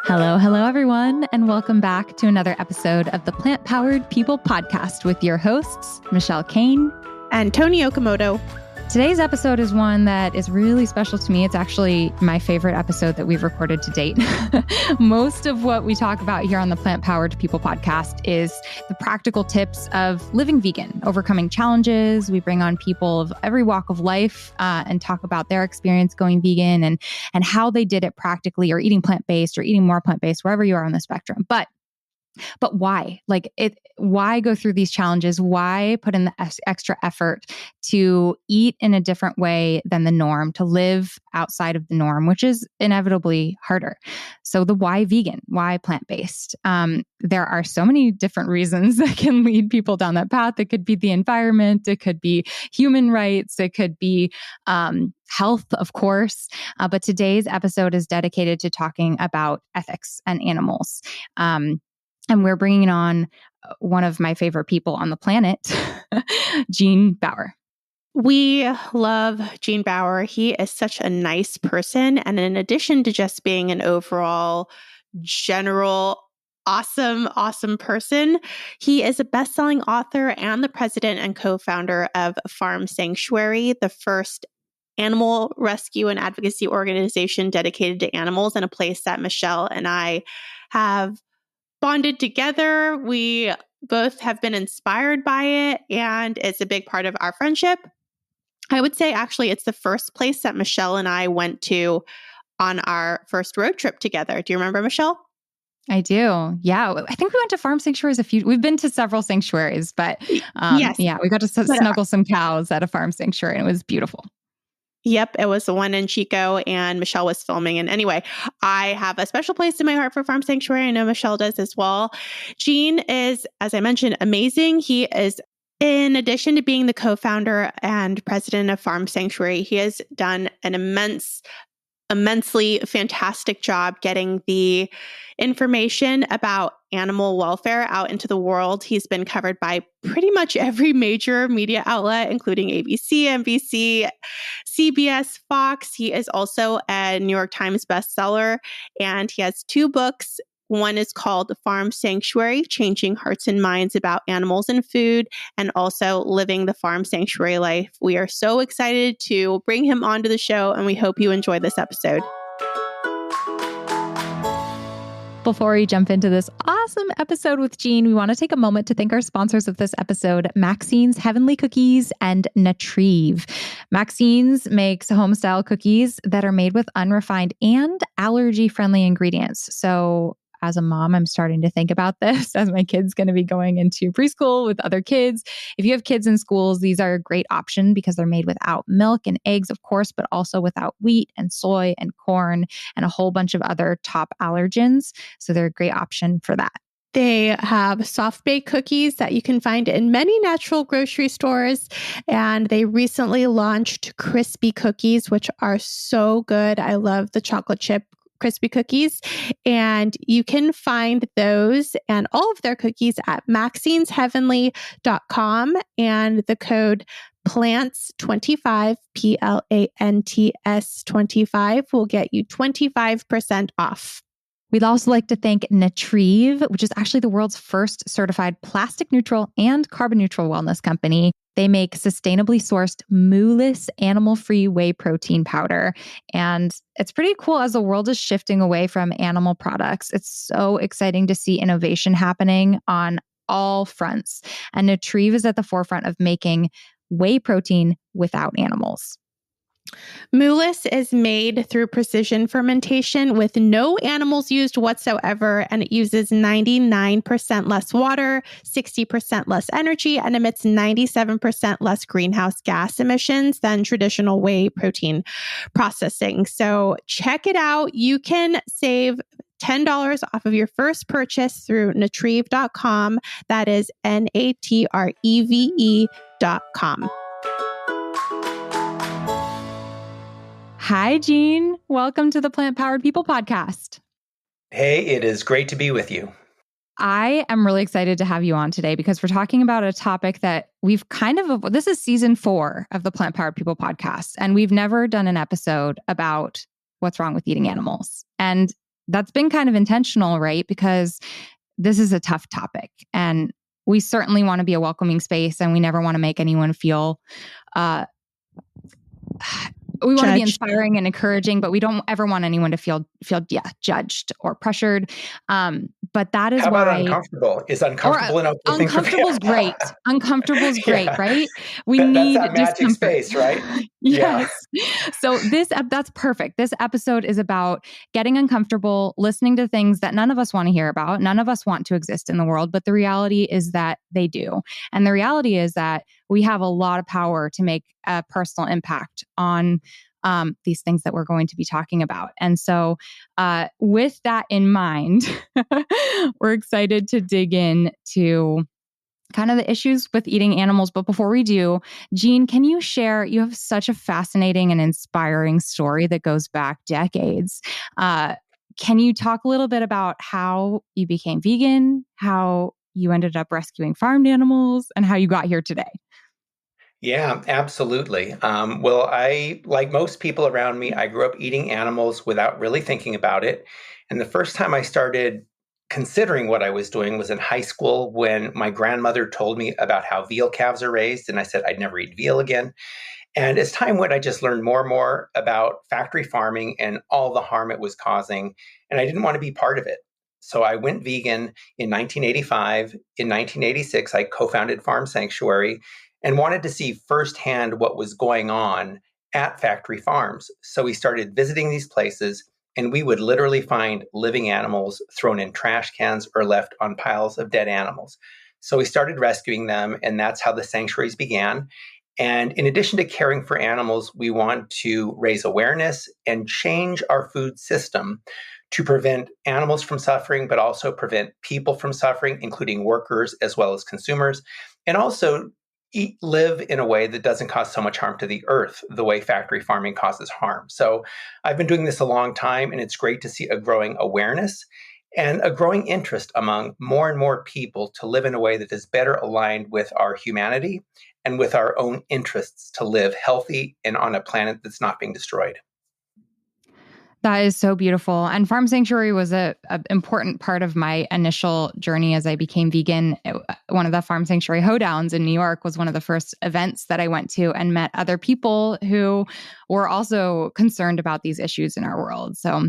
Hello, everyone, and welcome back to another episode of the Plant-Powered People podcast with your hosts, Michelle Kane and Tony Okamoto. Today's episode is one that is really special to me. It's actually my favorite episode that we've recorded to date. Most of what we talk about here on the Plant-Powered People podcast is the practical tips of living vegan, overcoming challenges. We bring on people of every walk of life and talk about their experience going vegan and how they did it practically, or eating plant-based or eating more plant-based, wherever you are on the spectrum. But why? Why go through these challenges? Why put in the extra effort to eat in a different way than the norm, to live outside of the norm, which is inevitably harder? So the why vegan, why plant-based? There are so many different reasons that can lead people down that path. It could be the environment. It could be human rights. It could be health, of course. But today's episode is dedicated to talking about ethics and animals. And we're bringing on one of my favorite people on the planet, Gene Baur. We love Gene Baur. He is such a nice person. And in addition to just being an overall general awesome person, he is a best-selling author and the president and co-founder of Farm Sanctuary, the first animal rescue and advocacy organization dedicated to animals, and a place that Michelle and I have bonded together. We both have been inspired by it, and it's a big part of our friendship. I would say actually it's the first place that Michelle and I went to on our first road trip together. Do you remember, Michelle? I do. Yeah. I think we went to Farm Sanctuaries we've been to several sanctuaries, but yes. Yeah, we got to snuggle some cows at a farm sanctuary, and it was beautiful. Yep, it was the one in Chico, and Michelle was filming. And anyway, I have a special place in my heart for Farm Sanctuary. I know Michelle does as well. Gene is, as I mentioned, amazing. He is, in addition to being the co-founder and president of Farm Sanctuary, he has done an immensely fantastic job getting the information about animal welfare out into the world. He's been covered by pretty much every major media outlet, including ABC, NBC, CBS, Fox. He is also a New York Times bestseller, and he has 2 books. One is called Farm Sanctuary, Changing Hearts and Minds About Animals and Food, and also Living the Farm Sanctuary Life. We are so excited to bring him onto the show, and we hope you enjoy this episode. Before we jump into this awesome episode with Gene, we want to take a moment to thank our sponsors of this episode, Maxine's Heavenly Cookies and Natrieve. Maxine's makes home-style cookies that are made with unrefined and allergy-friendly ingredients. So as a mom, I'm starting to think about this as my kid's going to be going into preschool with other kids. If you have kids in schools, these are a great option because they're made without milk and eggs, of course, but also without wheat and soy and corn and a whole bunch of other top allergens. So they're a great option for that. They have soft baked cookies that you can find in many natural grocery stores. And they recently launched crispy cookies, which are so good. I love the chocolate chip crispy cookies, and you can find those and all of their cookies at maxinesheavenly.com, and the code PLANTS25, PLANTS 25 will get you 25% off. We'd also like to thank Natrieve, which is actually the world's first certified plastic neutral and carbon neutral wellness company. They make sustainably sourced mooless animal-free whey protein powder. And it's pretty cool as the world is shifting away from animal products. It's so exciting to see innovation happening on all fronts. And Natrieve is at the forefront of making whey protein without animals. Mooless is made through precision fermentation with no animals used whatsoever, and it uses 99% less water, 60% less energy, and emits 97% less greenhouse gas emissions than traditional whey protein processing. So check it out. You can save $10 off of your first purchase through natrieve.com. That is natreve.com. Hi, Gene. Welcome to the Plant-Powered People podcast. Hey, it is great to be with you. I am really excited to have you on today because we're talking about a topic that we've this is season 4 of the Plant-Powered People podcast, and we've never done an episode about what's wrong with eating animals. And that's been kind of intentional, right? Because this is a tough topic, and we certainly want to be a welcoming space, and we never want to make anyone feel we want to be inspiring and encouraging, but we don't ever want anyone to feel judged or pressured. But that is How why about uncomfortable? Is uncomfortable an okay thing for people? Uncomfortable is great. Uncomfortable is great, right? We That's need that magic discomfort. space, right? Yes. So that's perfect. This episode is about getting uncomfortable, listening to things that none of us want to hear about. None of us want to exist in the world, but the reality is that they do. And the reality is that we have a lot of power to make a personal impact on these things that we're going to be talking about. And so with that in mind, we're excited to dig into kind of the issues with eating animals. But before we do, Jean, can you share, you have such a fascinating and inspiring story that goes back decades. Can you talk a little bit about how you became vegan, how you ended up rescuing farmed animals, and how you got here today? Yeah, absolutely. Well, like most people around me, I grew up eating animals without really thinking about it. And the first time I started considering what I was doing was in high school when my grandmother told me about how veal calves are raised. And I said I'd never eat veal again. And as time went, I just learned more and more about factory farming and all the harm it was causing. And I didn't want to be part of it. So I went vegan in 1985. In 1986, I co founded Farm Sanctuary and wanted to see firsthand what was going on at factory farms. So we started visiting these places, and we would literally find living animals thrown in trash cans or left on piles of dead animals. So we started rescuing them, and that's how the sanctuaries began. And in addition to caring for animals, we want to raise awareness and change our food system to prevent animals from suffering, but also prevent people from suffering, including workers as well as consumers, and also live in a way that doesn't cause so much harm to the earth the way factory farming causes harm. So I've been doing this a long time, and it's great to see a growing awareness and a growing interest among more and more people to live in a way that is better aligned with our humanity and with our own interests to live healthy and on a planet that's not being destroyed. That is so beautiful. And Farm Sanctuary was a important part of my initial journey as I became vegan. One of the Farm Sanctuary hoedowns in New York was one of the first events that I went to and met other people who were also concerned about these issues in our world. So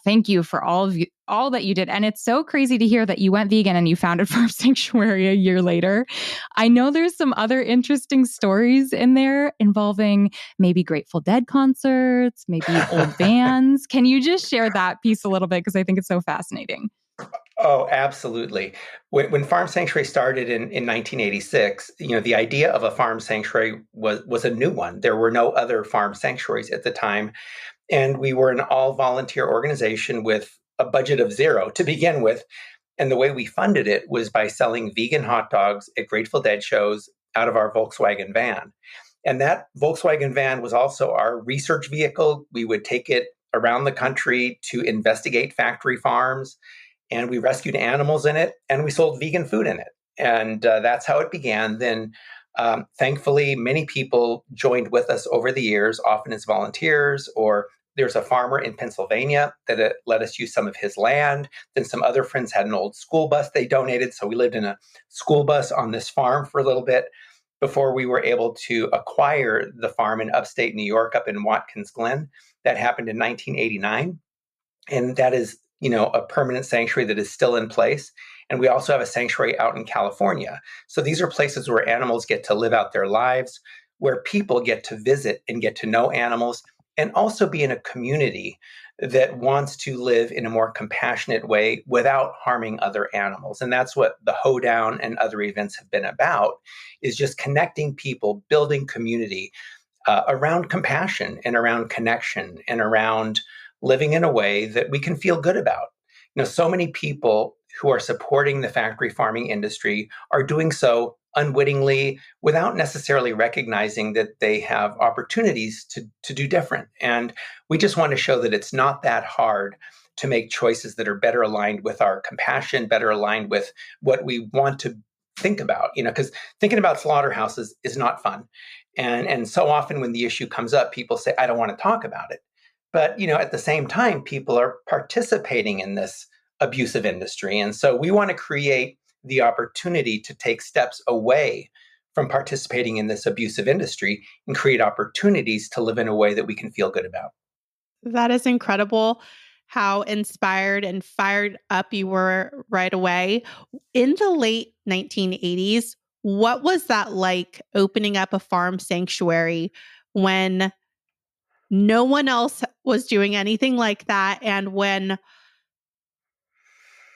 thank you for all that you did. And it's so crazy to hear that you went vegan and you founded Farm Sanctuary a year later. I know there's some other interesting stories in there involving maybe Grateful Dead concerts, maybe old bands. Can you just share that piece a little bit? Because I think it's so fascinating. Oh, absolutely. When Farm Sanctuary started in 1986, the idea of a farm sanctuary was a new one. There were no other farm sanctuaries at the time. And we were an all volunteer organization with a budget of zero to begin with. And the way we funded it was by selling vegan hot dogs at Grateful Dead shows out of our Volkswagen van. And that Volkswagen van was also our research vehicle. We would take it around the country to investigate factory farms, and we rescued animals in it, and we sold vegan food in it. And that's how it began. Then thankfully, many people joined with us over the years, often as volunteers, or there's a farmer in Pennsylvania that let us use some of his land. Then some other friends had an old school bus they donated. So we lived in a school bus on this farm for a little bit before we were able to acquire the farm in upstate New York up in Watkins Glen. That happened in 1989. And that is, a permanent sanctuary that is still in place. And we also have a sanctuary out in California. So these are places where animals get to live out their lives, where people get to visit and get to know animals, and also be in a community that wants to live in a more compassionate way without harming other animals. And that's what the Hoedown and other events have been about, is just connecting people, building community around compassion and around connection and around living in a way that we can feel good about. So many people who are supporting the factory farming industry are doing so unwittingly without necessarily recognizing that they have opportunities to do different. And we just want to show that it's not that hard to make choices that are better aligned with our compassion, better aligned with what we want to think about, because thinking about slaughterhouses is not fun. And so often when the issue comes up, people say, I don't want to talk about it. But, at the same time, people are participating in this abusive industry. And so we want to create the opportunity to take steps away from participating in this abusive industry and create opportunities to live in a way that we can feel good about. That is incredible how inspired and fired up you were right away. In the late 1980s, what was that like opening up a farm sanctuary when no one else was doing anything like that and when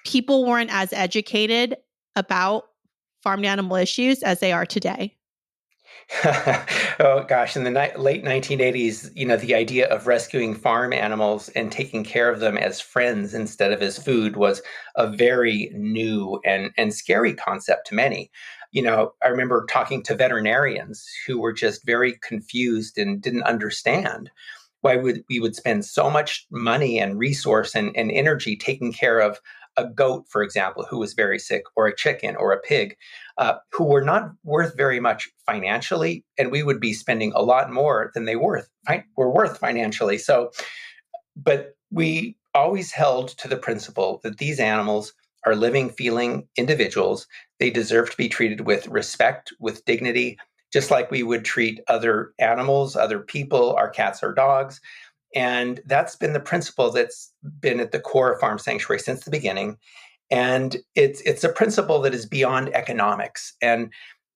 people weren't as educated about farmed animal issues as they are today? Oh gosh, in the late 1980s, the idea of rescuing farm animals and taking care of them as friends instead of as food was a very new and scary concept to many. I remember talking to veterinarians who were just very confused and didn't understand why we would spend so much money and resource and energy taking care of a goat, for example, who was very sick, or a chicken or a pig, who were not worth very much financially, and we would be spending a lot more than they were worth financially. So, but we always held to the principle that these animals are living, feeling individuals. They deserve to be treated with respect, with dignity, just like we would treat other animals, other people, our cats or dogs. And that's been the principle that's been at the core of Farm Sanctuary since the beginning. And it's a principle that is beyond economics. And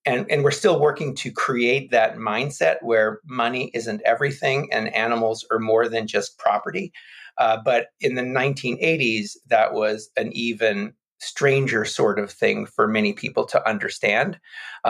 we're still working to create that mindset where money isn't everything and animals are more than just property. But in the 1980s, that was an even stranger sort of thing for many people to understand.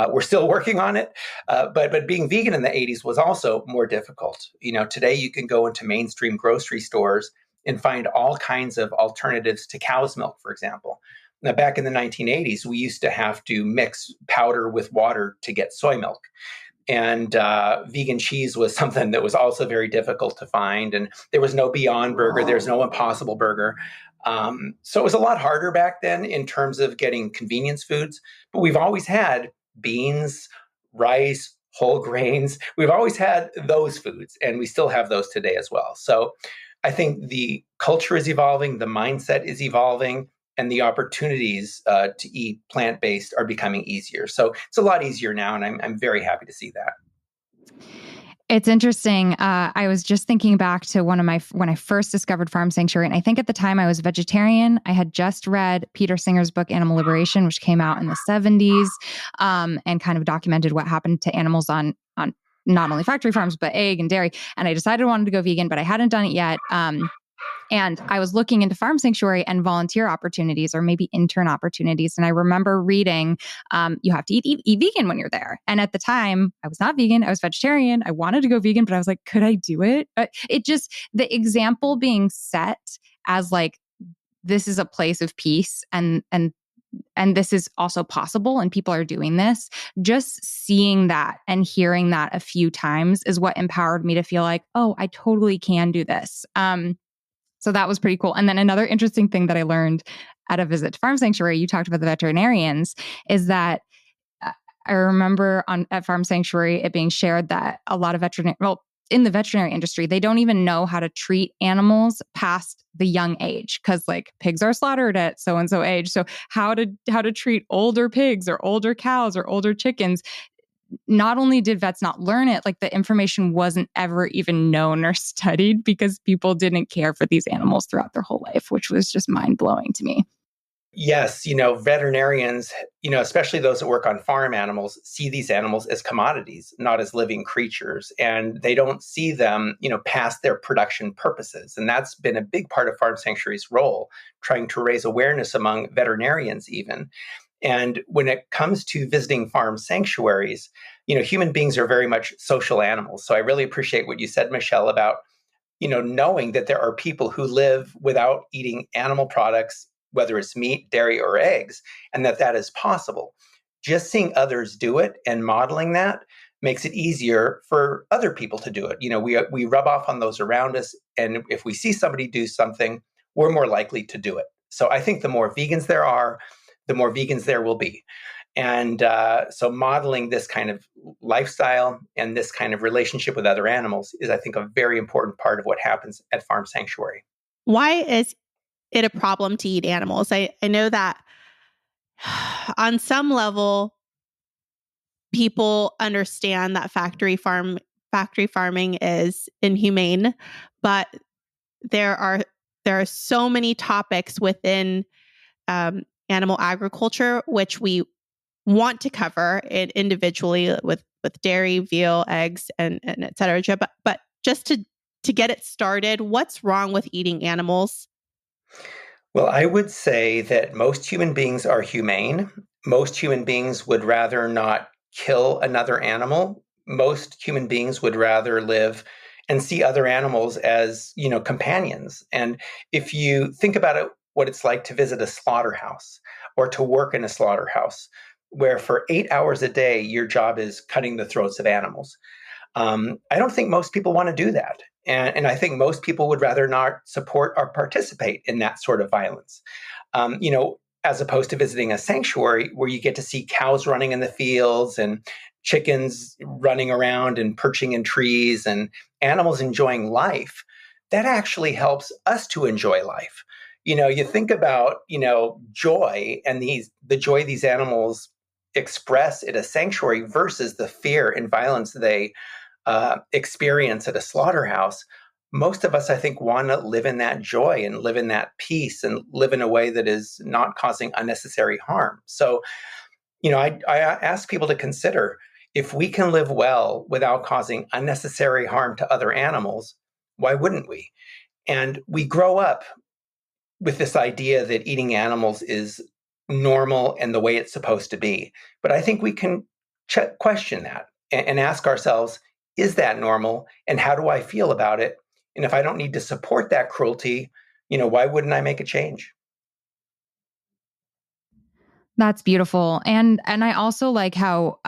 We're still working on it, but being vegan in the 80s was also more difficult. Today you can go into mainstream grocery stores and find all kinds of alternatives to cow's milk, for example. Now, back in the 1980s, we used to have to mix powder with water to get soy milk. And vegan cheese was something that was also very difficult to find. And there was no Beyond Burger, there's no Impossible Burger. So it was a lot harder back then in terms of getting convenience foods. But we've always had beans, rice, whole grains. We've always had those foods, and we still have those today as well. So I think the culture is evolving, the mindset is evolving, and the opportunities to eat plant-based are becoming easier. So it's a lot easier now, and I'm very happy to see that. It's interesting. I was just thinking back to when I first discovered Farm Sanctuary, and I think at the time I was vegetarian. I had just read Peter Singer's book Animal Liberation, which came out in the 70s, and kind of documented what happened to animals on not only factory farms but egg and dairy. And I decided I wanted to go vegan, but I hadn't done it yet. And I was looking into Farm Sanctuary and volunteer opportunities, or maybe intern opportunities. And I remember reading, you have to eat vegan when you're there. And at the time, I was not vegan. I was vegetarian. I wanted to go vegan, but I was like, could I do it? The example being set as like, this is a place of peace and this is also possible and people are doing this. Just seeing that and hearing that a few times is what empowered me to feel like, oh, I totally can do this. So that was pretty cool. And then another interesting thing that I learned at a visit to Farm Sanctuary, you talked about the veterinarians, is that I remember at Farm Sanctuary it being shared that a lot of in the veterinary industry, they don't even know how to treat animals past the young age, because like pigs are slaughtered at so-and-so age. So how to treat older pigs or older cows or older chickens. Not only did vets not learn it, like the information wasn't ever even known or studied because people didn't care for these animals throughout their whole life, which was just mind-blowing to me. Yes, veterinarians, especially those that work on farm animals, see these animals as commodities, not as living creatures. And they don't see them, past their production purposes. And that's been a big part of Farm Sanctuary's role, trying to raise awareness among veterinarians even. And when it comes to visiting farm sanctuaries, human beings are very much social animals. So I really appreciate what you said, Michelle, about, knowing that there are people who live without eating animal products, whether it's meat, dairy, or eggs, and that is possible. Just seeing others do it and modeling that makes it easier for other people to do it. We rub off on those around us. And if we see somebody do something, we're more likely to do it. So I think the more vegans there are, the more vegans there will be. And so modeling this kind of lifestyle and this kind of relationship with other animals is, I think, a very important part of what happens at Farm Sanctuary. Why is it a problem to eat animals? I know that on some level, people understand that factory farming is inhumane, but there are so many topics within animal agriculture which we want to cover it individually with dairy, veal, eggs, and et cetera. But just to get it started, what's wrong with eating animals? Well, I would say that most human beings are humane. Most human beings would rather not kill another animal. Most human beings would rather live and see other animals as, companions. And if you think about it, what it's like to visit a slaughterhouse or to work in a slaughterhouse, where for 8 hours a day, your job is cutting the throats of animals. I don't think most people want to do that. And I think most people would rather not support or participate in that sort of violence. As opposed to visiting a sanctuary where you get to see cows running in the fields and chickens running around and perching in trees and animals enjoying life, that actually helps us to enjoy life. You think about, joy and the joy these animals express at a sanctuary versus the fear and violence they experience at a slaughterhouse. Most of us, I think, want to live in that joy and live in that peace and live in a way that is not causing unnecessary harm. So, I ask people to consider, if we can live well without causing unnecessary harm to other animals, why wouldn't we? And we grow up with this idea that eating animals is normal and the way it's supposed to be. But I think we can question that and ask ourselves, is that normal? And how do I feel about it? And if I don't need to support that cruelty, why wouldn't I make a change? That's beautiful. And I also like how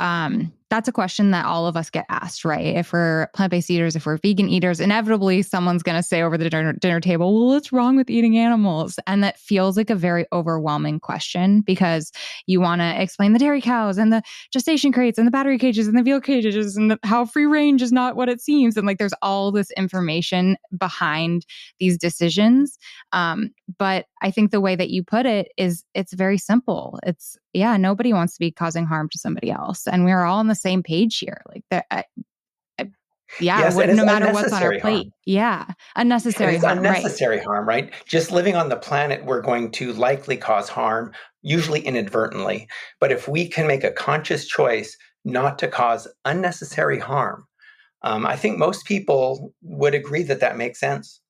that's a question that all of us get asked, right? If we're plant-based eaters, if we're vegan eaters, inevitably someone's going to say over the dinner table, well, what's wrong with eating animals? And that feels like a very overwhelming question because you want to explain the dairy cows and the gestation crates and the battery cages and the veal cages and how free range is not what it seems. And like there's all this information behind these decisions. But I think the way that you put it is it's very simple. Nobody wants to be causing harm to somebody else. And we're all on the same page here. Like that. Yes, and it's no matter what's on our plate. Harm. Yeah. Unnecessary it's harm. Unnecessary harm, right? Just living on the planet, we're going to likely cause harm, usually inadvertently. But if we can make a conscious choice not to cause unnecessary harm, I think most people would agree that that makes sense.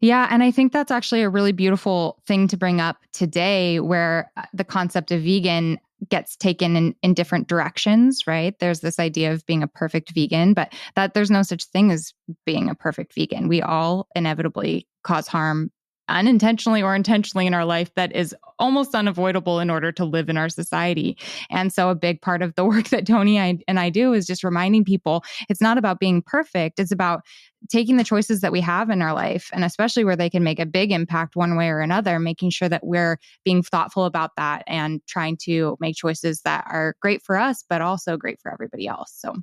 Yeah. And I think that's actually a really beautiful thing to bring up today, where the concept of vegan gets taken in different directions, right? There's this idea of being a perfect vegan, but that there's no such thing as being a perfect vegan. We all inevitably cause harm unintentionally or intentionally in our life that is almost unavoidable in order to live in our society. And so a big part of the work that Tony and I do is just reminding people it's not about being perfect. It's about taking the choices that we have in our life, and especially where they can make a big impact one way or another, making sure that we're being thoughtful about that and trying to make choices that are great for us, but also great for everybody else. So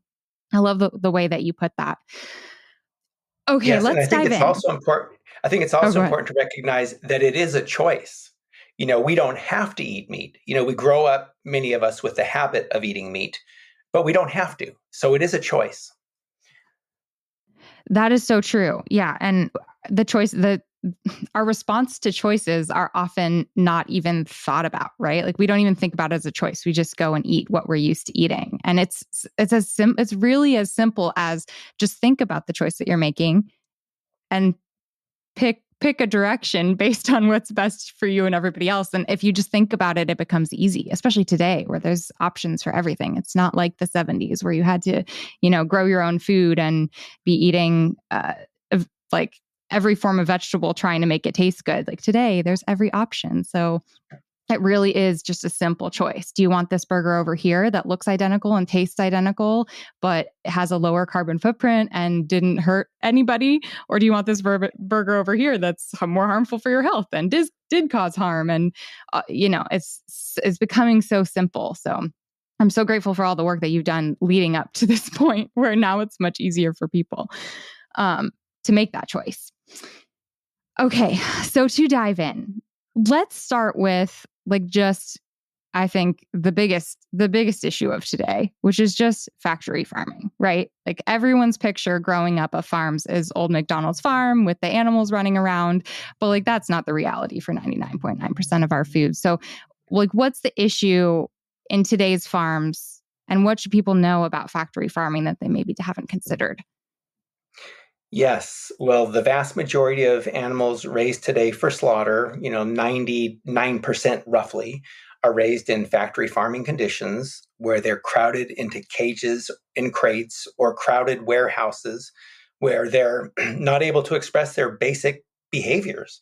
I love the way that you put that. Okay, yes, let's dive in. I think it's also important to recognize that it is a choice. We don't have to eat meat. We grow up, many of us, with the habit of eating meat, but we don't have to. So it is a choice. That is so true. Yeah. And our response to choices are often not even thought about, right? Like we don't even think about it as a choice. We just go and eat what we're used to eating. And it's really as simple as just think about the choice that you're making and pick a direction based on what's best for you and everybody else. And if you just think about it, it becomes easy, especially today where there's options for everything. It's not like the 70s where you had to, grow your own food and be eating like every form of vegetable trying to make it taste good. Like today, there's every option. So it really is just a simple choice. Do you want this burger over here that looks identical and tastes identical, but has a lower carbon footprint and didn't hurt anybody? Or do you want this burger over here that's more harmful for your health and did cause harm. And, it's becoming so simple. So I'm so grateful for all the work that you've done leading up to this point where now it's much easier for people to make that choice. Okay, so to dive in, let's start with I think the biggest issue of today, which is just factory farming, right? Like everyone's picture growing up of farms is old McDonald's farm with the animals running around, but like that's not the reality for 99.9% of our food. So like what's the issue in today's farms and what should people know about factory farming that they maybe haven't considered? Yes. Well, the vast majority of animals raised today for slaughter, 99% roughly, are raised in factory farming conditions where they're crowded into cages in crates or crowded warehouses where they're not able to express their basic behaviors.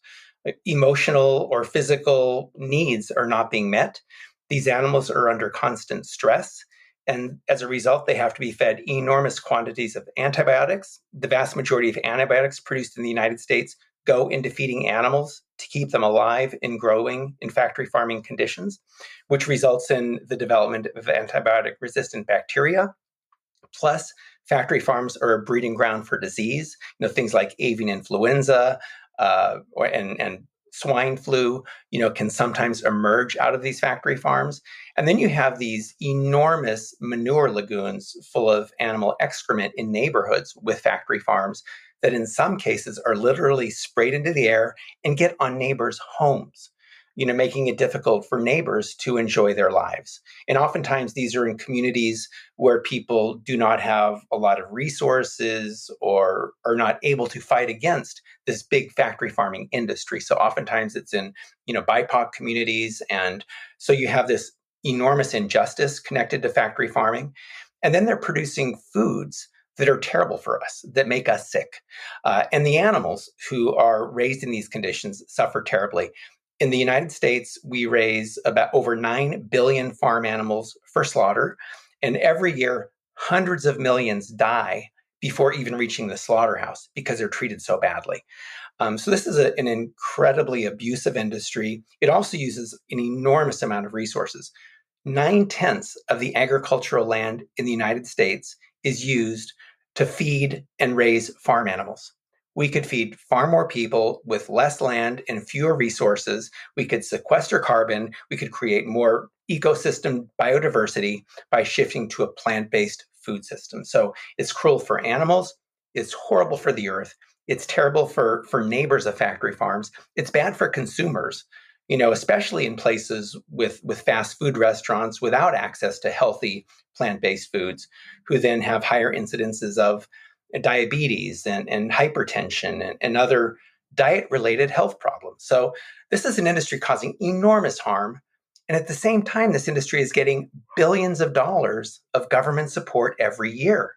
Emotional or physical needs are not being met. These animals are under constant stress. And as a result, they have to be fed enormous quantities of antibiotics. The vast majority of antibiotics produced in the United States go into feeding animals to keep them alive and growing in factory farming conditions, which results in the development of antibiotic resistant bacteria. Plus, factory farms are a breeding ground for disease, things like avian influenza and swine flu, can sometimes emerge out of these factory farms. And then you have these enormous manure lagoons full of animal excrement in neighborhoods with factory farms that in some cases are literally sprayed into the air and get on neighbors' homes, making it difficult for neighbors to enjoy their lives. And oftentimes these are in communities where people do not have a lot of resources or are not able to fight against this big factory farming industry. So oftentimes it's in, BIPOC communities. And so you have this enormous injustice connected to factory farming. And then they're producing foods that are terrible for us, that make us sick. And the animals who are raised in these conditions suffer terribly. In the United States, we raise about over 9 billion farm animals for slaughter. And every year, hundreds of millions die before even reaching the slaughterhouse because they're treated so badly. So this is an incredibly abusive industry. It also uses an enormous amount of resources. 9/10 of the agricultural land in the United States is used to feed and raise farm animals. We could feed far more people with less land and fewer resources. We could sequester carbon. We could create more ecosystem biodiversity by shifting to a plant-based food system. So it's cruel for animals. It's horrible for the earth. It's terrible for neighbors of factory farms. It's bad for consumers, especially in places with fast food restaurants without access to healthy plant-based foods, who then have higher incidences of diabetes and hypertension and other diet-related health problems. So this is an industry causing enormous harm. And at the same time, this industry is getting billions of dollars of government support every year.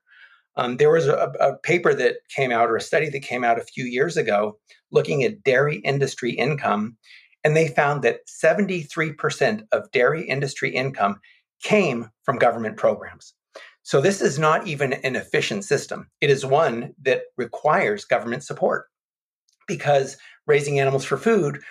There was a paper that came out, or a study that came out a few years ago, looking at dairy industry income. And they found that 73% of dairy industry income came from government programs. So this is not even an efficient system. It is one that requires government support, because raising animals for food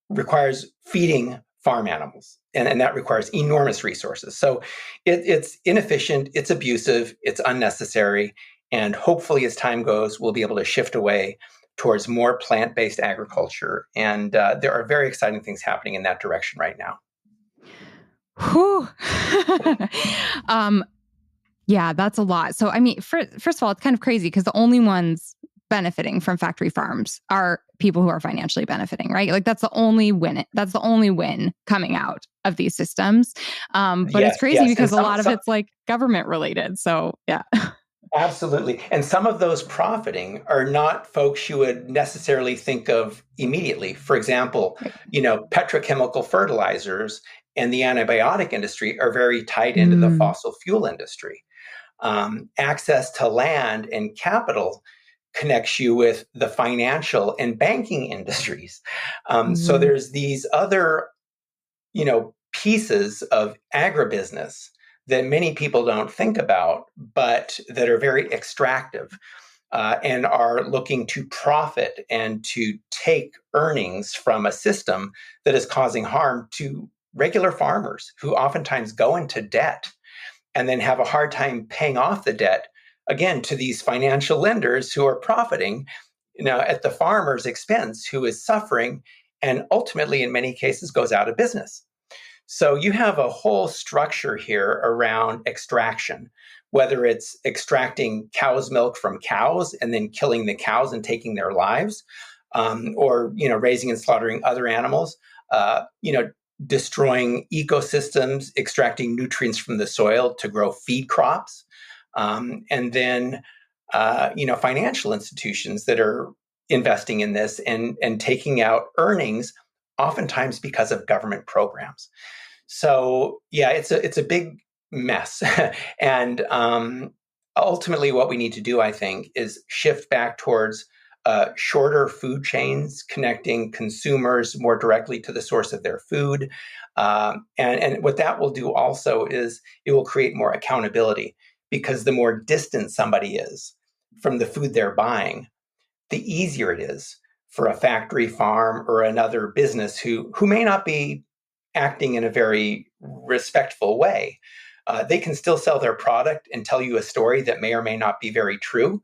requires feeding farm animals, and that requires enormous resources. So it's inefficient, it's abusive, it's unnecessary, and hopefully as time goes, we'll be able to shift away towards more plant-based agriculture. And there are very exciting things happening in that direction right now. Whew. Yeah, that's a lot. So, I mean, first of all, it's kind of crazy because the only ones benefiting from factory farms are people who are financially benefiting, right? Like that's the only win. That's the only win coming out of these systems. But Yes, it's crazy because and a lot of it's like government related. So, yeah. Absolutely. And some of those profiting are not folks you would necessarily think of immediately. For example, petrochemical fertilizers and the antibiotic industry are very tied into the fossil fuel industry. Access to land and capital connects you with the financial and banking industries. So there's these other, pieces of agribusiness that many people don't think about, but that are very extractive. and are looking to profit and to take earnings from a system that is causing harm to regular farmers who oftentimes go into debt and then have a hard time paying off the debt, again, to these financial lenders who are profiting, at the farmer's expense, who is suffering and ultimately, in many cases, goes out of business. So you have a whole structure here around extraction, whether it's extracting cow's milk from cows and then killing the cows and taking their lives, or raising and slaughtering other animals, destroying ecosystems, extracting nutrients from the soil to grow feed crops, and then financial institutions that are investing in this and taking out earnings, oftentimes because of government programs. So yeah, it's a big mess, and ultimately, what we need to do, I think, is shift back towards shorter food chains, connecting consumers more directly to the source of their food, and what that will do also is it will create more accountability, because the more distant somebody is from the food they're buying, the easier it is for a factory farm or another business who may not be acting in a very respectful way. They can still sell their product and tell you a story that may or may not be very true.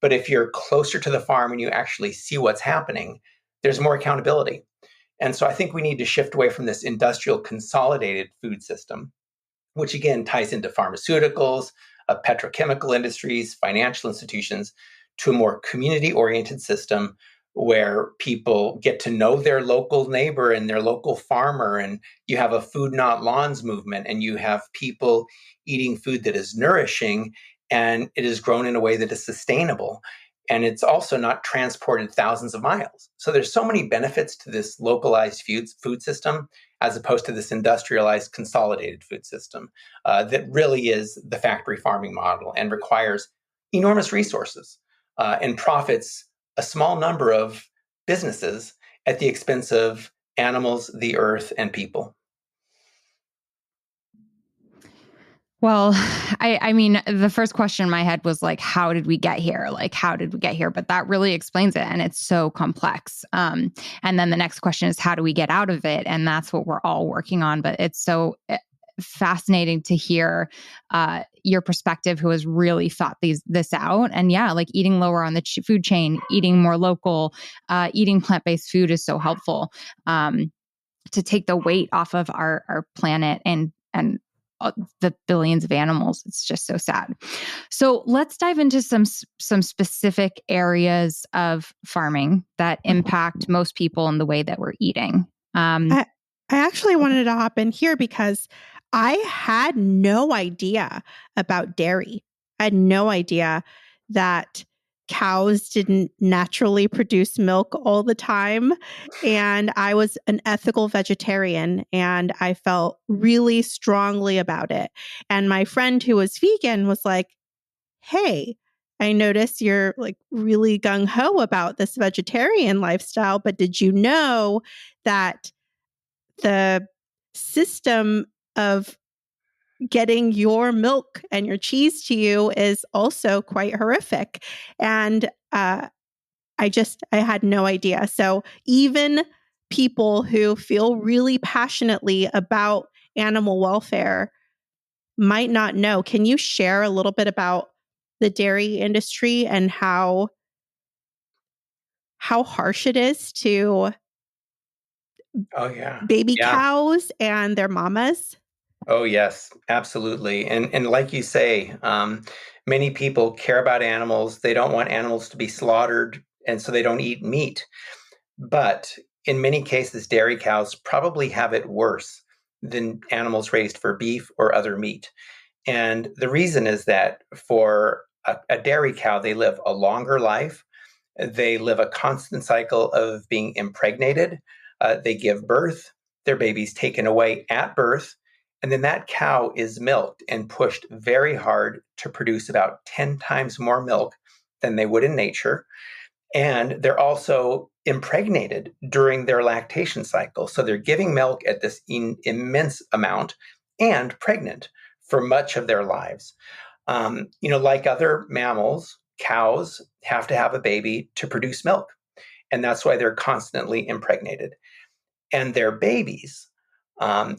But if you're closer to the farm and you actually see what's happening, there's more accountability. And so I think we need to shift away from this industrial consolidated food system, which again ties into pharmaceuticals, petrochemical industries, financial institutions, to a more community-oriented system where people get to know their local neighbor and their local farmer, and you have a food not lawns movement, and you have people eating food that is nourishing, and it is grown in a way that is sustainable, and it's also not transported thousands of miles. So there's so many benefits to this localized food system as opposed to this industrialized consolidated food system that really is the factory farming model and requires enormous resources and profits a small number of businesses at the expense of animals, the earth, and people. Well, I mean, the first question in my head was like, how did we get here? Like, how did we get here? But that really explains it. And it's so complex. And then the next question is, how do we get out of it? And that's what we're all working on. But it's so fascinating to hear your perspective, who has really thought this out. And yeah, like eating lower on the food chain, eating more local, eating plant-based food is so helpful to take the weight off of our planet and the billions of animals. It's just so sad. So let's dive into some specific areas of farming that impact most people in the way that we're eating. I actually wanted to hop in here because I had no idea about dairy. I had no idea that cows didn't naturally produce milk all the time. And I was an ethical vegetarian, and I felt really strongly about it. And my friend who was vegan was like, hey, I noticed you're like really gung-ho about this vegetarian lifestyle, but did you know that the system of getting your milk and your cheese to you is also quite horrific? And I had no idea. So even people who feel really passionately about animal welfare might not know. Can you share a little bit about the dairy industry and how harsh it is to baby cows and their mamas? Oh, yes, absolutely. And like you say, many people care about animals. They don't want animals to be slaughtered, and so they don't eat meat. But in many cases, dairy cows probably have it worse than animals raised for beef or other meat. And the reason is that for a dairy cow, they live a longer life. They live a constant cycle of being impregnated. They give birth. Their baby's taken away at birth. And then that cow is milked and pushed very hard to produce about 10 times more milk than they would in nature. And they're also impregnated during their lactation cycle. So they're giving milk at this immense amount and pregnant for much of their lives. Like other mammals, cows have to have a baby to produce milk. And that's why they're constantly impregnated. And their babies,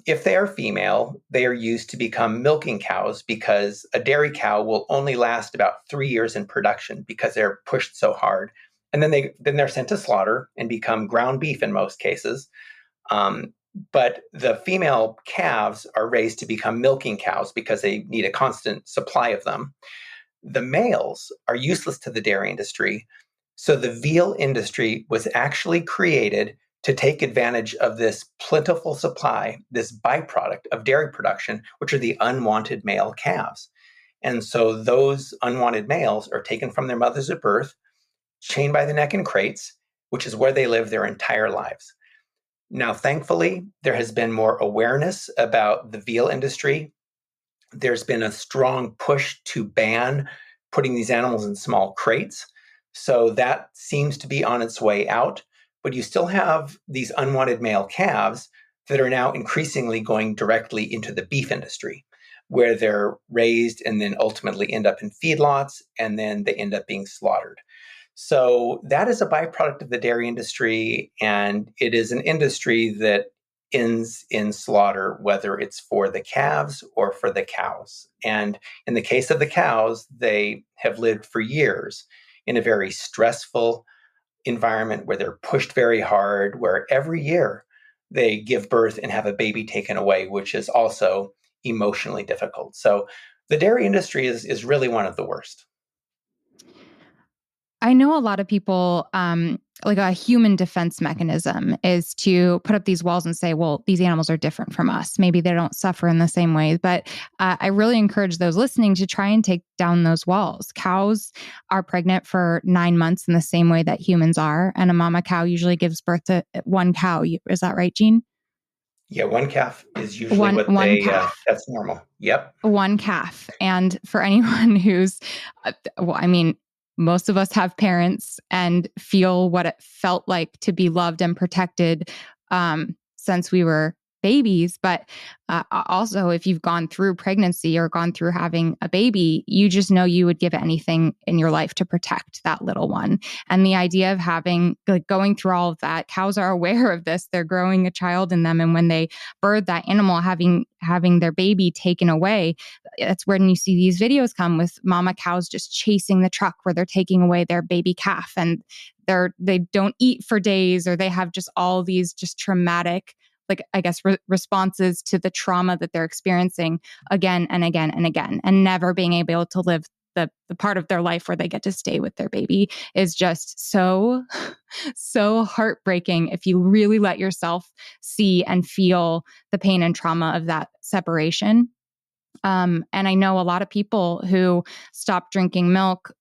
if they are female, they are used to become milking cows because a dairy cow will only last about 3 years in production because they're pushed so hard. And then they're sent to slaughter and become ground beef in most cases. But the female calves are raised to become milking cows because they need a constant supply of them. The males are useless to the dairy industry. So the veal industry was actually created to take advantage of this plentiful supply, this byproduct of dairy production, which are the unwanted male calves. And so those unwanted males are taken from their mothers at birth, chained by the neck in crates, which is where they live their entire lives. Now, thankfully, there has been more awareness about the veal industry. There's been a strong push to ban putting these animals in small crates. So that seems to be on its way out. But you still have these unwanted male calves that are now increasingly going directly into the beef industry, where they're raised and then ultimately end up in feedlots, and then they end up being slaughtered. So that is a byproduct of the dairy industry, and it is an industry that ends in slaughter, whether it's for the calves or for the cows. And in the case of the cows, they have lived for years in a very stressful environment where they're pushed very hard, where every year they give birth and have a baby taken away, which is also emotionally difficult. So the dairy industry is really one of the worst. I know a lot of people, like a human defense mechanism is to put up these walls and say, well, these animals are different from us. Maybe they don't suffer in the same ways. But I really encourage those listening to try and take down those walls. Cows are pregnant for 9 months in the same way that humans are. And a mama cow usually gives birth to one cow. Is that right, Gene? Yeah, one calf is usually one calf. That's normal. Yep. One calf. And for anyone who's, most of us have parents and feel what it felt like to be loved and protected since we were babies. But also, if you've gone through pregnancy or gone through having a baby, you just know you would give anything in your life to protect that little one. And the idea of going through all of that, cows are aware of this. They're growing a child in them. And when they birth that animal, having their baby taken away, that's when you see these videos come with mama cows just chasing the truck where they're taking away their baby calf, and they don't eat for days, or they have just all these just traumatic, responses to the trauma that they're experiencing again and again and again, and never being able to live the part of their life where they get to stay with their baby is just so heartbreaking if you really let yourself see and feel the pain and trauma of that separation. And I know a lot of people who stopped drinking milk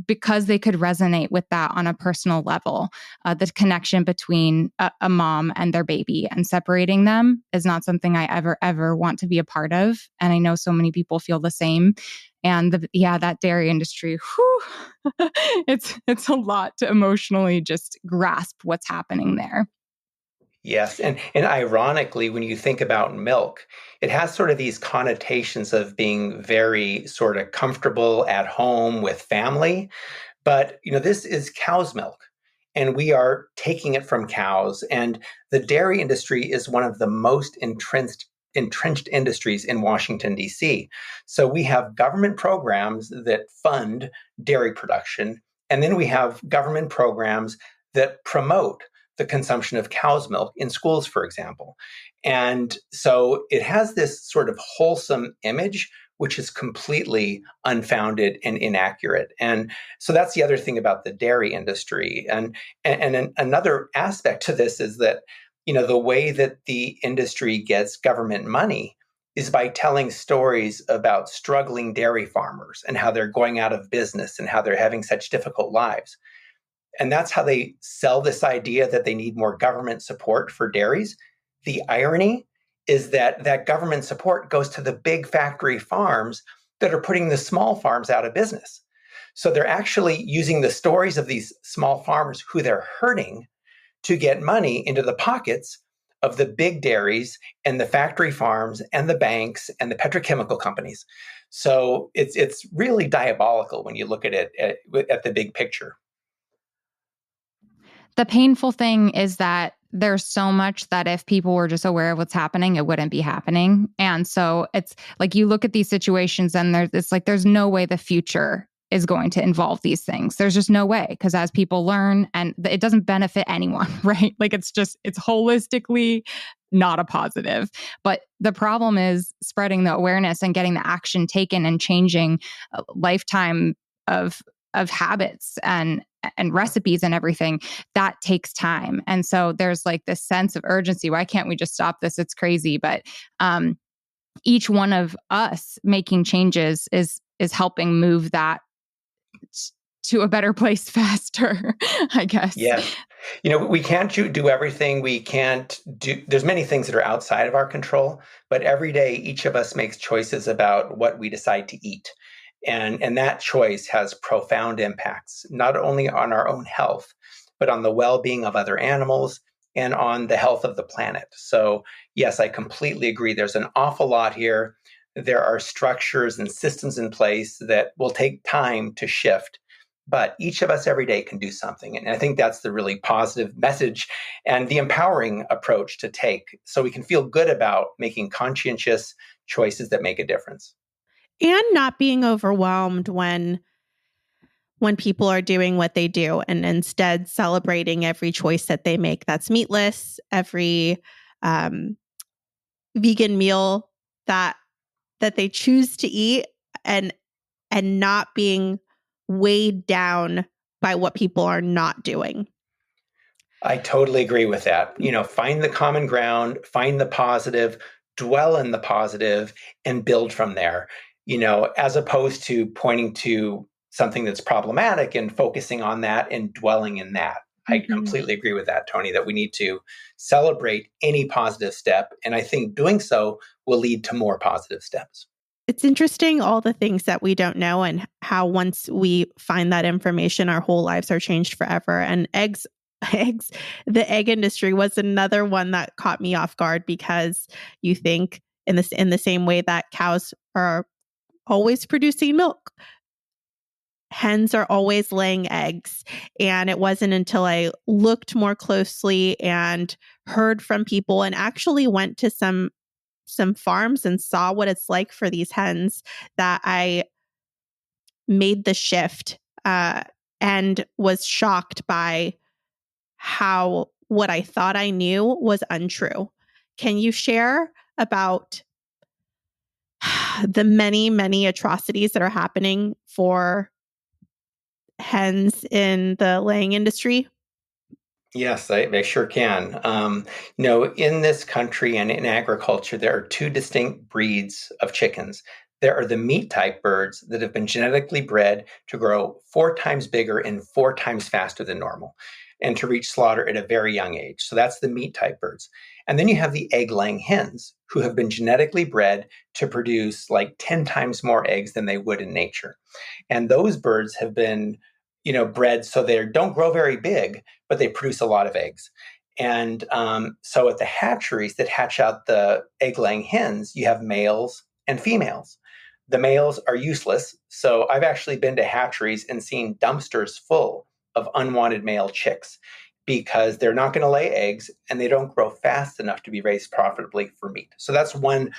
because they could resonate with that on a personal level. The connection between a mom and their baby, and separating them is not something I ever want to be a part of. And I know so many people feel the same. And that dairy industry, it's a lot to emotionally just grasp what's happening there. Yes. And ironically, when you think about milk, it has sort of these connotations of being very sort of comfortable at home with family. But, this is cow's milk, and we are taking it from cows. And the dairy industry is one of the most entrenched industries in Washington, D.C. So we have government programs that fund dairy production, and then we have government programs that promote the consumption of cow's milk in schools, for example. And so it has this sort of wholesome image, which is completely unfounded and inaccurate. And so that's the other thing about the dairy industry. And another aspect to this is that, the way that the industry gets government money is by telling stories about struggling dairy farmers and how they're going out of business and how they're having such difficult lives. And that's how they sell this idea that they need more government support for dairies. The irony is that government support goes to the big factory farms that are putting the small farms out of business. So they're actually using the stories of these small farmers who they're hurting to get money into the pockets of the big dairies and the factory farms and the banks and the petrochemical companies. So it's really diabolical when you look at it at the big picture. The painful thing is that there's so much that if people were just aware of what's happening, it wouldn't be happening. And so it's like you look at these situations and there's no way the future is going to involve these things. There's just no way, because as people learn, and it doesn't benefit anyone, right? Like it's holistically not a positive. But the problem is spreading the awareness and getting the action taken and changing a lifetime of habits and recipes and everything. That takes time. And so there's like this sense of urgency. Why can't we just stop this? It's crazy. But each one of us making changes is helping move that to a better place faster, I guess. Yes. We can't do everything. We can't do, there's many things that are outside of our control, but every day each of us makes choices about what we decide to eat. And that choice has profound impacts, not only on our own health, but on the well-being of other animals and on the health of the planet. So yes, I completely agree. There's an awful lot here. There are structures and systems in place that will take time to shift, but each of us every day can do something. And I think that's the really positive message and the empowering approach to take, so we can feel good about making conscientious choices that make a difference. And not being overwhelmed when people are doing what they do, and instead celebrating every choice that they make that's meatless, every vegan meal that they choose to eat, and not being weighed down by what people are not doing. I totally agree with that. Find the common ground, find the positive, dwell in the positive, and build from there, as opposed to pointing to something that's problematic and focusing on that and dwelling in that. I completely agree with that, Tony, that we need to celebrate any positive step. And I think doing so will lead to more positive steps. It's interesting, all the things that we don't know, and how once we find that information, our whole lives are changed forever. And eggs, the egg industry was another one that caught me off guard, because you think in the same way that cows are always producing milk, hens are always laying eggs. And it wasn't until I looked more closely and heard from people and actually went to some farms and saw what it's like for these hens that I made the shift, and was shocked by how what I thought I knew was untrue. Can you share about the many, many atrocities that are happening for hens in the laying industry? Yes, I sure can. In this country and in agriculture, there are two distinct breeds of chickens. There are the meat type birds that have been genetically bred to grow 4 times bigger and 4 times faster than normal, and to reach slaughter at a very young age. So that's the meat type birds. And then you have the egg laying hens, who have been genetically bred to produce like 10 times more eggs than they would in nature. And those birds have been bred so they don't grow very big, but they produce a lot of eggs. And so at the hatcheries that hatch out the egg-laying hens, you have males and females. The males are useless. So I've actually been to hatcheries and seen dumpsters full of unwanted male chicks, because they're not going to lay eggs and they don't grow fast enough to be raised profitably for meat. So that's one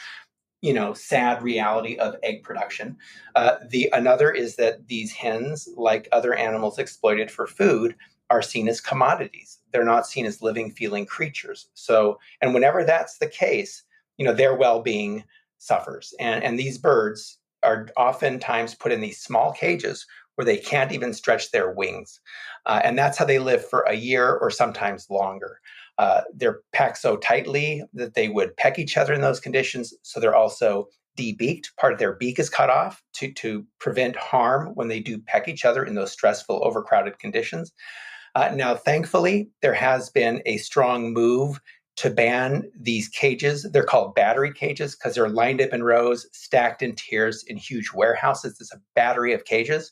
sad reality of egg production. Another is that these hens, like other animals exploited for food, are seen as commodities. They're not seen as living, feeling creatures. So, and whenever that's the case, their well-being suffers. And these birds are oftentimes put in these small cages where they can't even stretch their wings. And that's how they live for a year or sometimes longer. They're packed so tightly that they would peck each other in those conditions. So they're also debeaked. Part of their beak is cut off to prevent harm when they do peck each other in those stressful, overcrowded conditions. Now, thankfully, there has been a strong move to ban these cages. They're called battery cages because they're lined up in rows, stacked in tiers in huge warehouses. There's a battery of cages.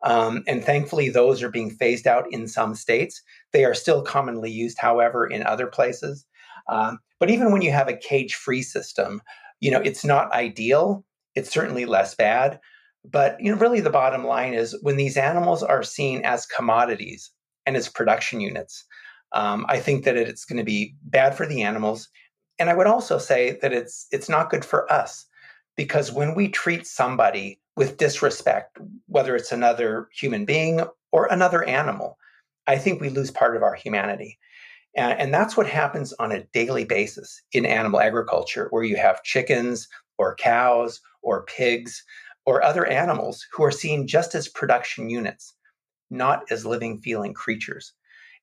And thankfully, those are being phased out in some states. They are still commonly used, however, in other places. But even when you have a cage-free system, it's not ideal. It's certainly less bad. But really the bottom line is when these animals are seen as commodities and as production units, I think that it's going to be bad for the animals. And I would also say that it's not good for us, because when we treat somebody with disrespect, whether it's another human being or another animal, I think we lose part of our humanity. And that's what happens on a daily basis in animal agriculture, where you have chickens or cows or pigs or other animals who are seen just as production units, not as living, feeling creatures.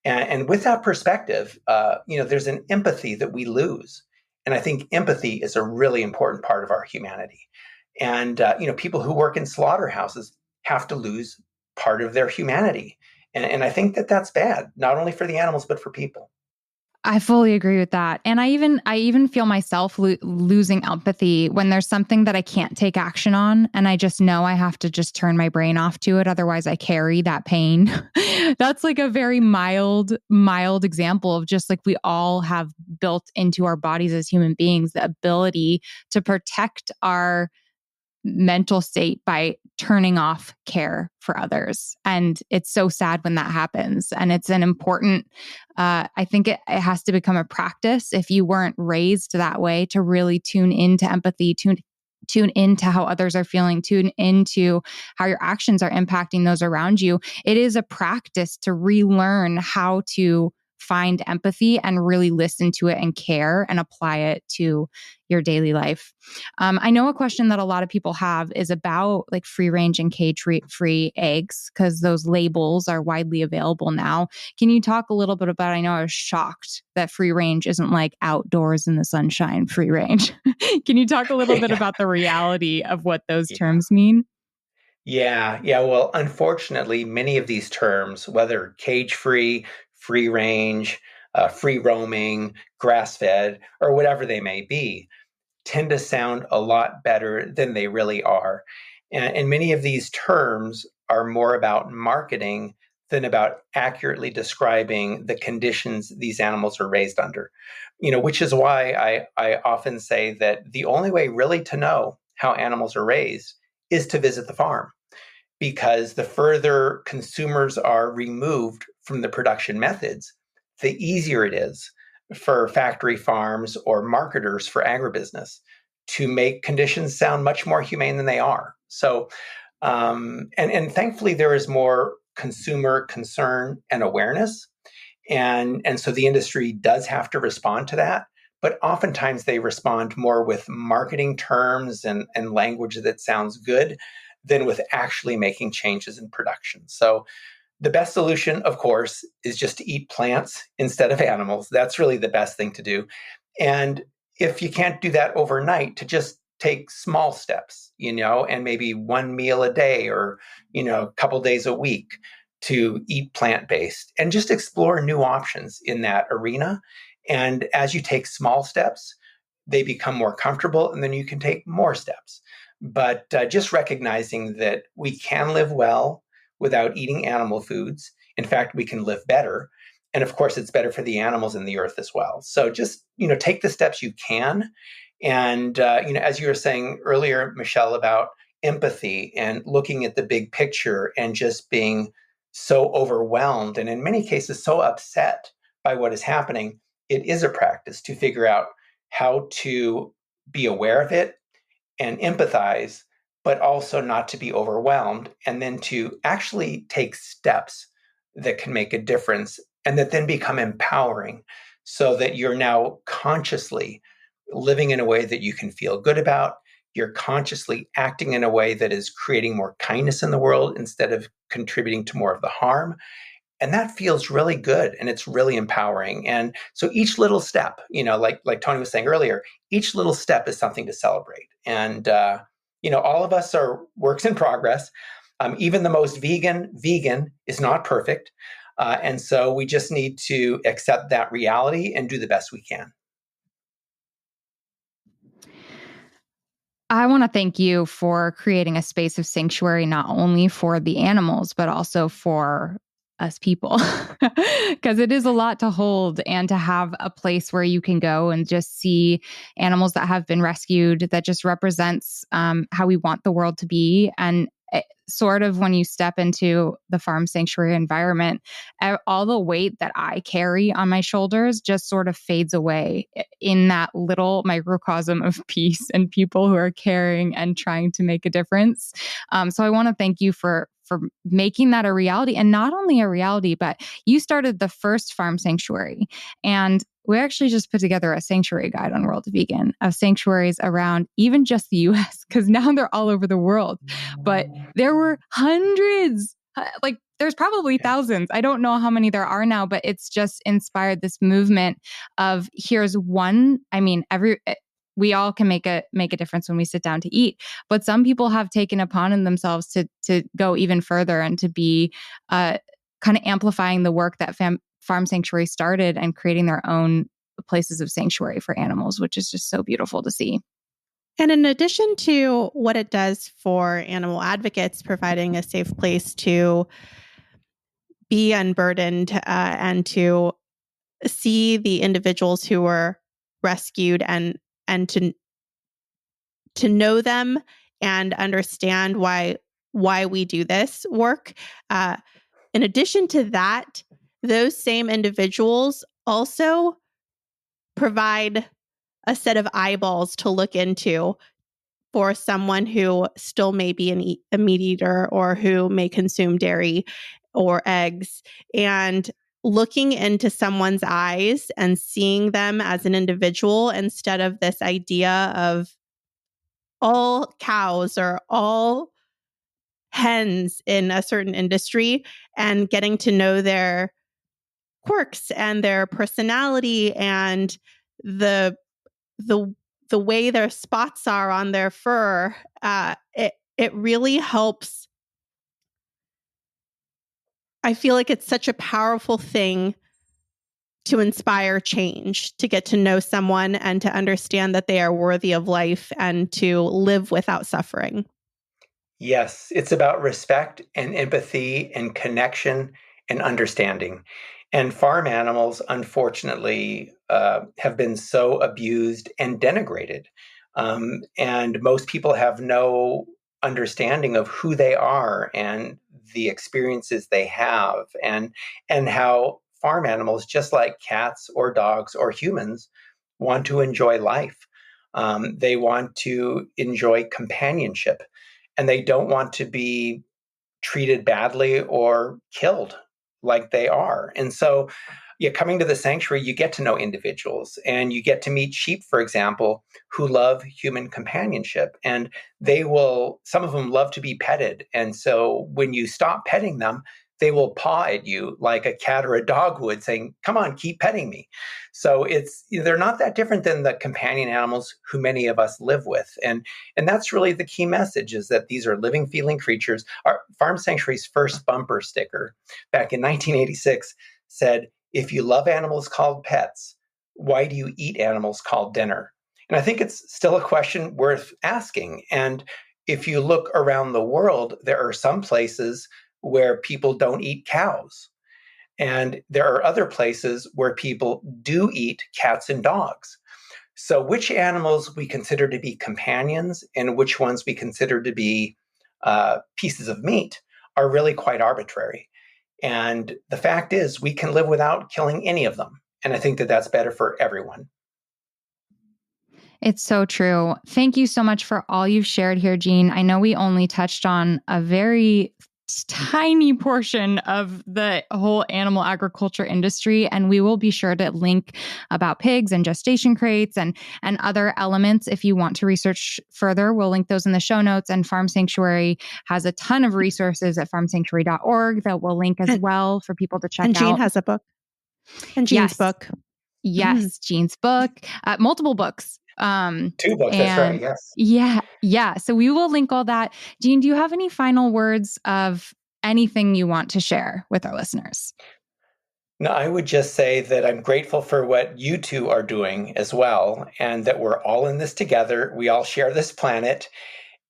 And with that perspective, there's an empathy that we lose. And I think empathy is a really important part of our humanity. And, people who work in slaughterhouses have to lose part of their humanity. And I think that that's bad, not only for the animals, but for people. I fully agree with that. And I even feel myself losing empathy when there's something that I can't take action on. And I just know I have to just turn my brain off to it. Otherwise I carry that pain. That's like a very mild example of just like we all have built into our bodies as human beings, the ability to protect our mental state by turning off care for others. And it's so sad when that happens. And it's an important, I think it has to become a practice if you weren't raised that way, to really tune into empathy, tune into how others are feeling, tune into how your actions are impacting those around you. It is a practice to relearn how to find empathy and really listen to it and care and apply it to your daily life. I know a question that a lot of people have is about like free range and cage free eggs, because those labels are widely available now. Can you talk a little bit about, I know I was shocked that free range isn't like outdoors in the sunshine free range. Can you talk a little bit about the reality of what those terms mean? Yeah. Well, unfortunately, many of these terms, whether cage free, free range, free roaming, grass fed, or whatever they may be, tend to sound a lot better than they really are. And many of these terms are more about marketing than about accurately describing the conditions these animals are raised under. Which is why I often say that the only way really to know how animals are raised is to visit the farm, because the further consumers are removed from the production methods, the easier it is for factory farms or marketers for agribusiness to make conditions sound much more humane than they are. So, and thankfully, there is more consumer concern and awareness, and so the industry does have to respond to that. But oftentimes, they respond more with marketing terms and language that sounds good than with actually making changes in production. So the best solution, of course, is just to eat plants instead of animals. That's really the best thing to do. And if you can't do that overnight, to just take small steps, and maybe one meal a day or, a couple days a week to eat plant-based and just explore new options in that arena. And as you take small steps, they become more comfortable, and then you can take more steps. But just recognizing that we can live well without eating animal foods. In fact, we can live better. And of course, it's better for the animals and the earth as well. So just, take the steps you can. And, as you were saying earlier, Michelle, about empathy and looking at the big picture and just being so overwhelmed and in many cases so upset by what is happening, it is a practice to figure out how to be aware of it and empathize, but also not to be overwhelmed, and then to actually take steps that can make a difference and that then become empowering, so that you're now consciously living in a way that you can feel good about. You're consciously acting in a way that is creating more kindness in the world instead of contributing to more of the harm. And that feels really good, and it's really empowering. And so each little step, like Tony was saying earlier, each little step is something to celebrate. And all of us are works in progress. Even the most vegan is not perfect, and so we just need to accept that reality and do the best we can. I want to thank you for creating a space of sanctuary, not only for the animals, but also for us people, because it is a lot to hold, and to have a place where you can go and just see animals that have been rescued that just represents how we want the world to be. And sort of when you step into the farm sanctuary environment, all the weight that I carry on my shoulders just sort of fades away in that little microcosm of peace and people who are caring and trying to make a difference. So I want to thank you for making that a reality, and not only a reality, but you started the first farm sanctuary. And we actually just put together a sanctuary guide on World Vegan of sanctuaries around even just the US, because now they're all over the world. But there were hundreds, like there's probably thousands. I don't know how many there are now, but it's just inspired this movement of here's one. I mean, we all can make a difference when we sit down to eat, but some people have taken upon themselves to go even further and to be kind of amplifying the work that Farm Sanctuary started and creating their own places of sanctuary for animals, which is just so beautiful to see. And in addition to what it does for animal advocates, providing a safe place to be unburdened and to see the individuals who were rescued and to know them and understand why we do this work. In addition to that, those same individuals also provide a set of eyeballs to look into for someone who still may be a meat eater or who may consume dairy or eggs, and looking into someone's eyes and seeing them as an individual instead of this idea of all cows or all hens in a certain industry, and getting to know their quirks and their personality and the way their spots are on their fur. It really helps. I feel like it's such a powerful thing to inspire change, to get to know someone and to understand that they are worthy of life and to live without suffering. Yes, it's about respect and empathy and connection and understanding. And farm animals, unfortunately, have been so abused and denigrated. And most people have no understanding of who they are and the experiences they have, and how farm animals, just like cats or dogs or humans, want to enjoy life. They want to enjoy companionship, and they don't want to be treated badly or killed like they are. And so, yeah, coming to the sanctuary, you get to know individuals, and you get to meet sheep, for example, who love human companionship. And some of them love to be petted. And so when you stop petting them, they will paw at you like a cat or a dog would, saying, "Come on, keep petting me." So they're not that different than the companion animals who many of us live with. And that's really the key message, is that these are living, feeling creatures. Our Farm Sanctuary's first bumper sticker back in 1986 said, "If you love animals called pets, why do you eat animals called dinner?" And I think it's still a question worth asking. And if you look around the world, there are some places where people don't eat cows. And there are other places where people do eat cats and dogs. So which animals we consider to be companions and which ones we consider to be pieces of meat are really quite arbitrary. And the fact is, we can live without killing any of them. And I think that that's better for everyone. It's so true. Thank you so much for all you've shared here, Jean. I know we only touched on a very tiny portion of the whole animal agriculture industry, and we will be sure to link about pigs and gestation crates and other elements if you want to research further. We'll link those in the show notes, and Farm Sanctuary has a ton of resources at farmsanctuary.org that we'll link as well for people to check out. And Jean has a book. And Jean's book. Yes, Jean's book. Multiple books. 2 books, that's right, yes. Yeah. So we will link all that. Jean, do you have any final words of anything you want to share with our listeners? No, I would just say that I'm grateful for what you two are doing as well, and that we're all in this together. We all share this planet.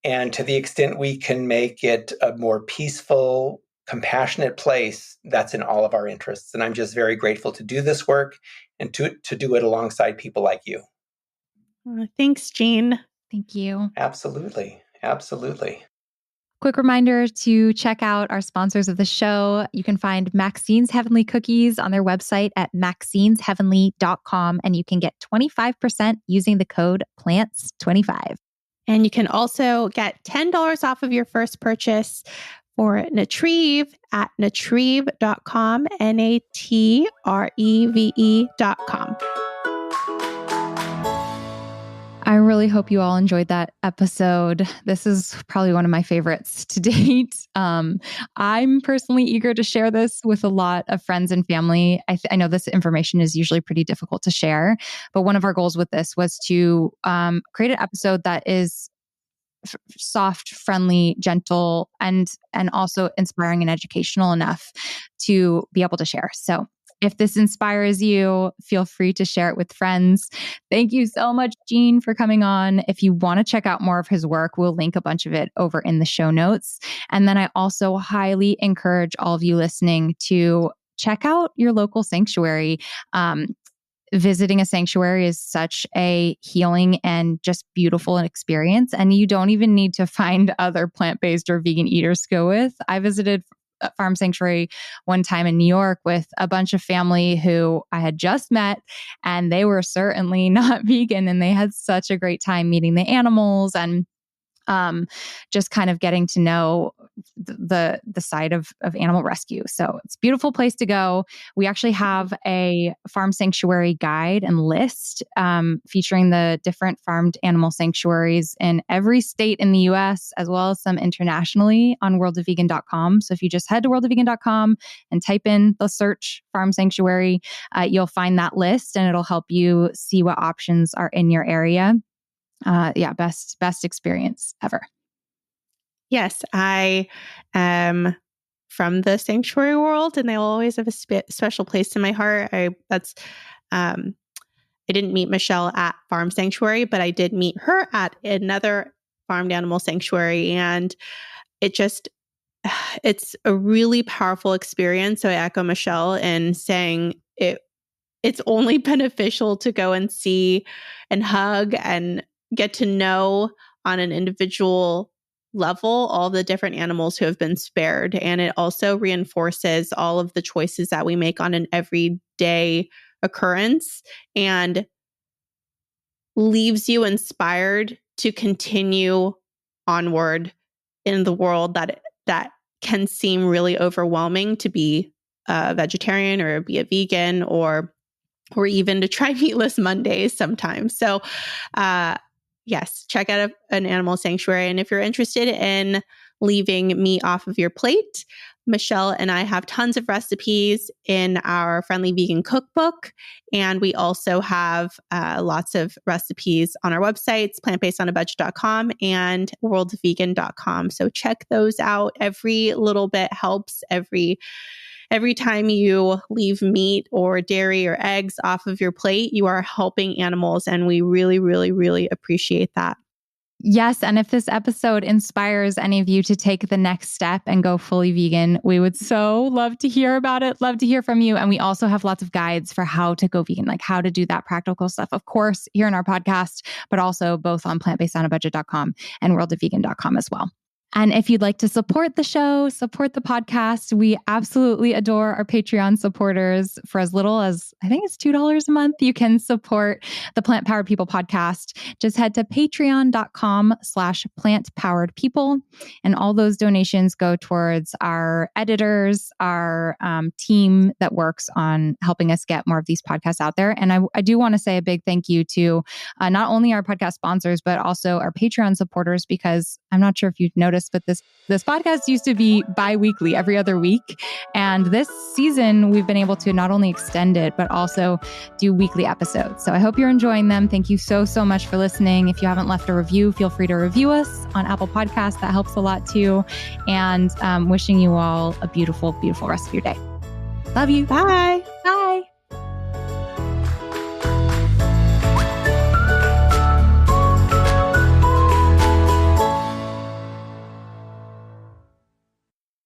And to the extent we can make it a more peaceful, compassionate place, that's in all of our interests. And I'm just very grateful to do this work and to do it alongside people like you. Thanks, Jean. Thank you. Absolutely. Absolutely. Quick reminder to check out our sponsors of the show. You can find Maxine's Heavenly Cookies on their website at maxinesheavenly.com, and you can get 25% using the code PLANTS25. And you can also get $10 off of your first purchase for Natreve at natreve.com, natreve.com. I really hope you all enjoyed that episode. This is probably one of my favorites to date. I'm personally eager to share this with a lot of friends and family. I know this information is usually pretty difficult to share, but one of our goals with this was to create an episode that is soft, friendly, gentle, and also inspiring and educational enough to be able to share. So if this inspires you, feel free to share it with friends. Thank you so much, Jean, for coming on. If you want to check out more of his work, we'll link a bunch of it over in the show notes. And then I also highly encourage all of you listening to check out your local sanctuary. Visiting a sanctuary is such a healing and just beautiful experience. And you don't even need to find other plant-based or vegan eaters to go with. I visited a farm sanctuary one time in New York with a bunch of family who I had just met, and they were certainly not vegan, and they had such a great time meeting the animals and just kind of getting to know the side of animal rescue. So it's a beautiful place to go. We actually have a farm sanctuary guide and list featuring the different farmed animal sanctuaries in every state in the US, as well as some internationally on worldofvegan.com. So if you just head to worldofvegan.com and type in the search farm sanctuary, you'll find that list, and it'll help you see what options are in your area. Best experience ever. Yes, I am from the sanctuary world, and they'll always have a special place in my heart. I didn't meet Michelle at Farm Sanctuary, but I did meet her at another farmed animal sanctuary, and it's a really powerful experience. So I echo Michelle in saying it's only beneficial to go and see and hug and get to know on an individual level all the different animals who have been spared. And it also reinforces all of the choices that we make on an everyday occurrence and leaves you inspired to continue onward in the world that can seem really overwhelming, to be a vegetarian or be a vegan or even to try meatless Mondays sometimes. So, yes, check out an animal sanctuary. And if you're interested in leaving meat off of your plate, Michelle and I have tons of recipes in our Friendly Vegan Cookbook. And we also have lots of recipes on our websites, plantbasedonabudget.com and worldvegan.com. So check those out. Every little bit helps. Every time you leave meat or dairy or eggs off of your plate, you are helping animals. And we really, really, really appreciate that. Yes. And if this episode inspires any of you to take the next step and go fully vegan, we would so love to hear about it. Love to hear from you. And we also have lots of guides for how to go vegan, like how to do that practical stuff, of course, here in our podcast, but also both on plantbasedonabudget.com and worldofvegan.com as well. And if you'd like to support the show, support the podcast, we absolutely adore our Patreon supporters. For as little as, I think it's $2 a month, you can support the Plant Powered People podcast. Just head to patreon.com/plantpoweredpeople. And all those donations go towards our editors, our team that works on helping us get more of these podcasts out there. And I do want to say a big thank you to not only our podcast sponsors, but also our Patreon supporters, because I'm not sure if you've noticed, but this podcast used to be bi-weekly, every other week. And this season, we've been able to not only extend it, but also do weekly episodes. So I hope you're enjoying them. Thank you so, so much for listening. If you haven't left a review, feel free to review us on Apple Podcasts. That helps a lot too. And wishing you all a beautiful, beautiful rest of your day. Love you. Bye.